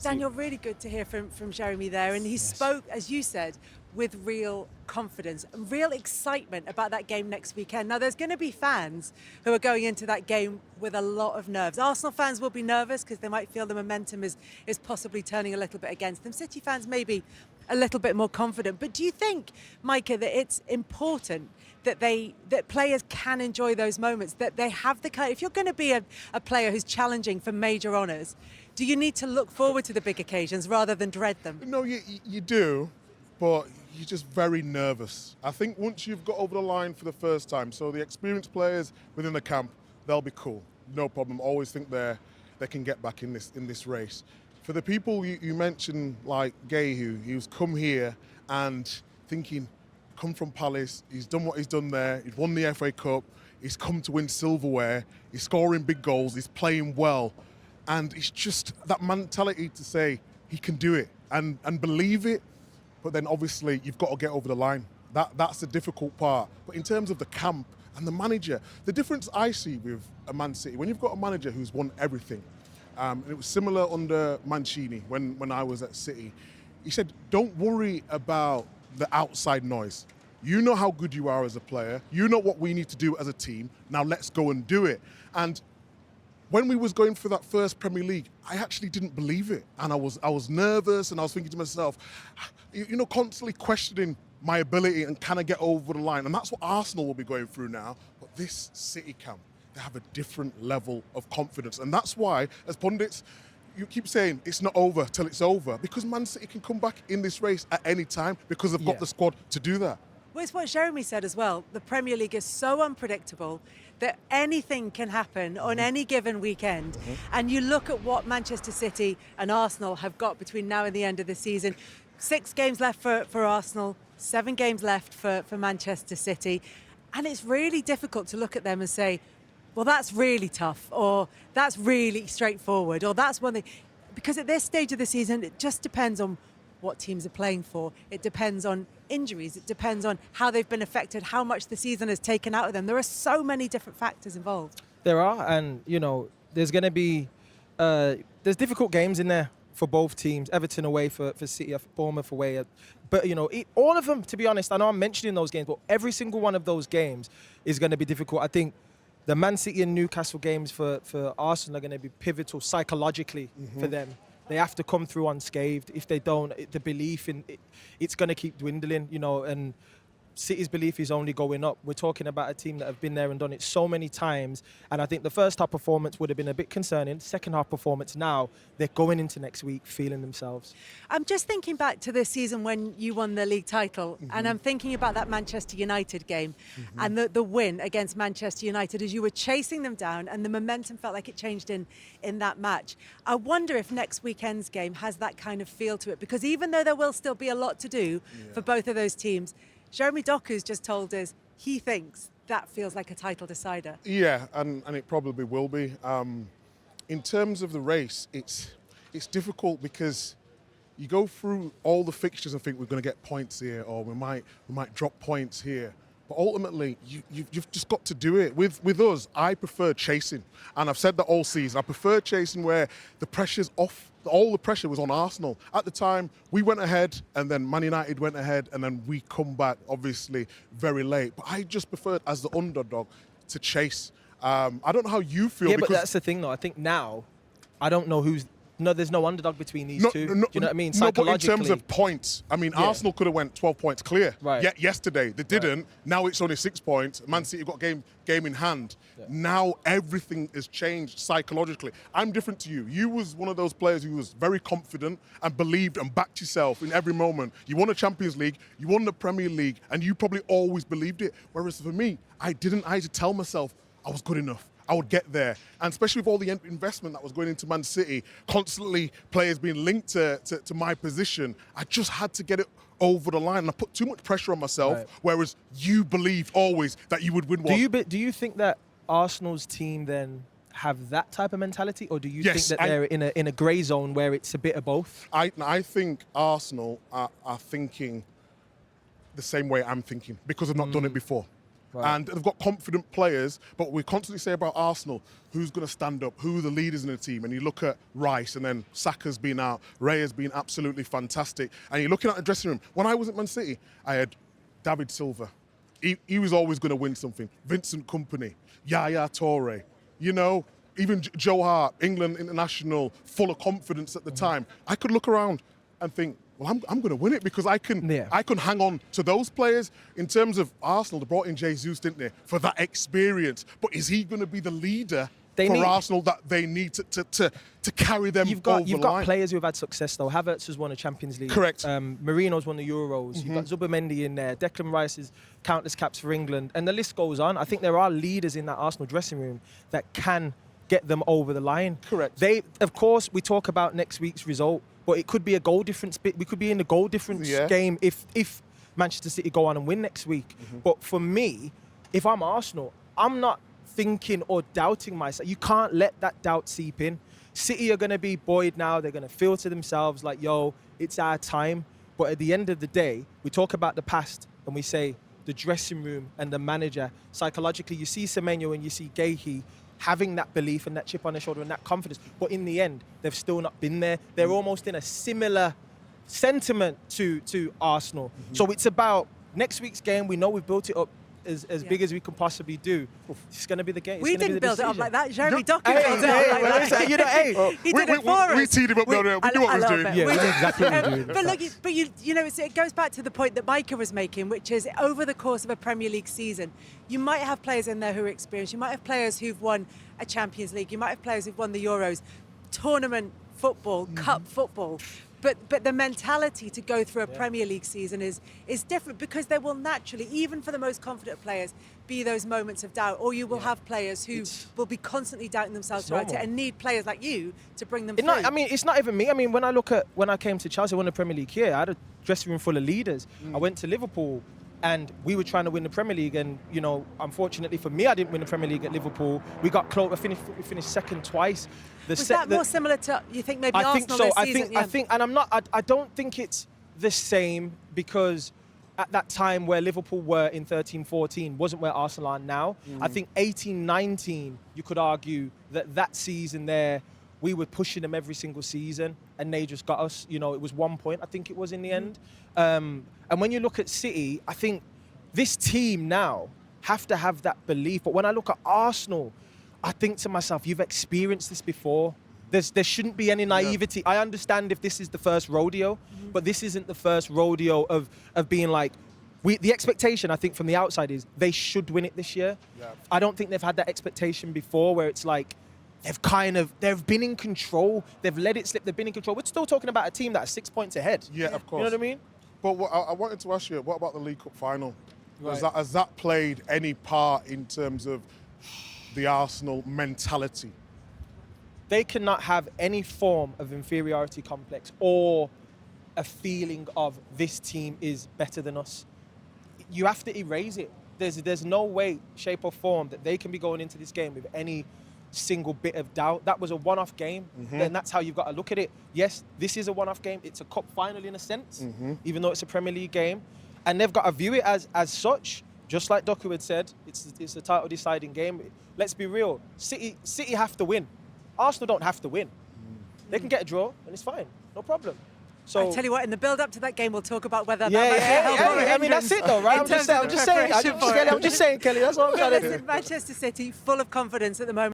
Daniel, really good to hear from Jeremy there. And he spoke, as you said, with real confidence and real excitement about that game next weekend. Now, there's going to be fans who are going into that game with a lot of nerves. Arsenal fans will be nervous because they might feel the momentum is possibly turning a little bit against them. City fans may be a little bit more confident. But do you think, Micah, that it's important that players can enjoy those moments, that they have the kind, if you're going to be a player who's challenging for major honours, do you need to look forward to the big occasions rather than dread them? No, you do, but you're just very nervous. I think once you've got over the line for the first time, so the experienced players within the camp, they'll be cool, no problem. Always think they can get back in this race. For the people you mentioned, like Gay, who's come here and thinking, come from Palace, he's done what he's done there, he's won the FA Cup, he's come to win silverware, he's scoring big goals, he's playing well. And it's just that mentality to say he can do it and believe it. But then obviously you've got to get over the line. That's the difficult part. But in terms of the camp and the manager, the difference I see with a Man City, when you've got a manager who's won everything, and it was similar under Mancini when I was at City, he said, don't worry about the outside noise. You know how good you are as a player. You know what we need to do as a team. Now let's go and do it. And when we was going for that first Premier League, I actually didn't believe it. And I was nervous and I was thinking to myself, constantly questioning my ability and can I get over the line? And that's what Arsenal will be going through now. But this City camp, they have a different level of confidence. And that's why, as pundits, you keep saying it's not over till it's over, because Man City can come back in this race at any time because they've got the squad to do that. Well, it's what Jeremy said as well. The Premier League is so unpredictable that anything can happen on any given weekend. And you look at what Manchester City and Arsenal have got between now and the end of the season. 6 games left for Arsenal, 7 games left for Manchester City. And it's really difficult to look at them and say, well, that's really tough, or that's really straightforward, or that's one thing. Because at this stage of the season, it just depends on what teams are playing for. It depends on injuries. It depends on how they've been affected, how much the season has taken out of them. There are so many different factors involved. There are, and, there's going to be, there's difficult games in there for both teams. Everton away for City, Bournemouth away. But, all of them, to be honest, I know I'm mentioning those games, but every single one of those games is going to be difficult. I think the Man City and Newcastle games for Arsenal are going to be pivotal psychologically for them. They have to come through unscathed. If they don't, the belief in it's going to keep dwindling, and City's belief is only going up. We're talking about a team that have been there and done it so many times. And I think the first half performance would have been a bit concerning. Second half performance, now they're going into next week feeling themselves. I'm just thinking back to this season when you won the league title, and I'm thinking about that Manchester United game and the win against Manchester United as you were chasing them down, and the momentum felt like it changed in that match. I wonder if next weekend's game has that kind of feel to it, because even though there will still be a lot to do for both of those teams, Jeremy Doku's just told us he thinks that feels like a title decider. Yeah, and it probably will be. In terms of the race, it's difficult because you go through all the fixtures and think we're going to get points here, or we might drop points here. But ultimately, you've just got to do it. With us, I prefer chasing. And I've said that all season. I prefer chasing where the pressure's off. All the pressure was on Arsenal. At the time, we went ahead, and then Man United went ahead, and then we come back, obviously, very late. But I just preferred, as the underdog, to chase. I don't know how you feel. Yeah, but that's the thing, though. I think now, I don't know who's... No, there's no underdog between these two. Do you know what I mean? Psychologically. No, but in terms of points, Arsenal could have went 12 points clear. Right. Yet yesterday, they didn't. Now it's only 6 points. Man City got game in hand. Yeah. Now everything has changed psychologically. I'm different to you. You was one of those players who was very confident and believed and backed yourself in every moment. You won the Champions League, you won the Premier League, and you probably always believed it. Whereas for me, I didn't. I had to tell myself I was good enough. I would get there. And especially with all the investment that was going into Man City, constantly players being linked to my position, I just had to get it over the line. And I put too much pressure on myself, whereas you believed always that you would win one. Do you think that Arsenal's team then have that type of mentality, or do you think that they're in a grey zone where it's a bit of both? I think Arsenal are thinking the same way I'm thinking, because I've not done it before. Right. And they've got confident players, but we constantly say about Arsenal, who's going to stand up, who are the leaders in the team, and you look at Rice, and then Saka's been out, Ray has been absolutely fantastic, and you're looking at the dressing room. When I was at Man City, I had David Silva. He was always going to win something. Vincent Kompany, Yaya Toure, you know, even Joe Hart, England international, full of confidence at the time. I could look around and think, well, I'm going to win it because I can hang on to those players. In terms of Arsenal, they brought in Jesus, didn't they, for that experience. But is he going to be the leader for Arsenal that they need to carry them over the line? You've got players who have had success, though. Havertz has won a Champions League. Correct. Marino's won the Euros. You've got Zubimendi in there. Declan Rice has countless caps for England. And the list goes on. I think there are leaders in that Arsenal dressing room that can get them over the line. Correct. Of course, we talk about next week's result, but it could be a goal difference. We could be in the goal difference game if Manchester City go on and win next week. But for me, if I'm Arsenal, I'm not thinking or doubting myself. You can't let that doubt seep in. City are going to be buoyed now. They're going to feel to themselves like, yo, it's our time. But at the end of the day, we talk about the past and we say the dressing room and the manager. Psychologically, you see Semenyo and you see Gahey having that belief and that chip on their shoulder and that confidence. But in the end, they've still not been there. They're almost in a similar sentiment to Arsenal. So it's about next week's game. We know we've built it up as big as we can possibly do. It's going to be the game. We didn't build it up like that. Jeremy Docker built it up like that. You know, he did it for us. We teed him up. We knew what he was doing. Yeah, we knew exactly what we were doing. But look, it goes back to the point that Micah was making, which is over the course of a Premier League season, you might have players in there who are experienced. You might have players who've won a Champions League. You might have players who've won the Euros, tournament football, cup football. But the mentality to go through a Premier League season is different, because there will naturally, even for the most confident players, be those moments of doubt, or you will have players who will be constantly doubting themselves throughout it and need players like you to bring them through. It's not even me. I mean, when I came to Chelsea, I won the Premier League here, I had a dressing room full of leaders. I went to Liverpool and we were trying to win the Premier League, and unfortunately for me, I didn't win the Premier League at Liverpool. We got close. We finished second twice. Was that more similar to, you think, maybe Arsenal this season? I think, and I don't think it's the same, because at that time where Liverpool were in 13-14 wasn't where Arsenal are now. I think 18-19, you could argue that season there, we were pushing them every single season, and they just got us. It was 1 point, I think it was, in the end. And when you look at City, I think this team now have to have that belief. But when I look at Arsenal, I think to myself, you've experienced this before. There shouldn't be any naivety. I understand if this is the first rodeo, but this isn't the first rodeo of being like, the expectation, I think, from the outside is they should win it this year. Yeah. I don't think they've had that expectation before, where it's like, they've been in control. They've let it slip. They've been in control. We're still talking about a team that's 6 points ahead. Yeah, of course. You know what I mean? But I wanted to ask you, what about the League Cup final? Has that played any part in terms of the Arsenal mentality? They cannot have any form of inferiority complex or a feeling of this team is better than us. You have to erase it. There's no way, shape or form that they can be going into this game with any single bit of doubt. That was a one-off game. Then that's how you've got to look at it. Yes, this is a one-off game. It's a cup final in a sense, even though it's a Premier League game. And they've got to view it as such. Just like Doku had said, it's a title deciding game. Let's be real. City have to win. Arsenal don't have to win. They can get a draw and it's fine. No problem. So I tell you what, in the build-up to that game, we'll talk about whether that might be a help or a I mean, that's it though, right? I'm just saying, Kelly, that's what I'm trying to do. Manchester City, full of confidence at the moment.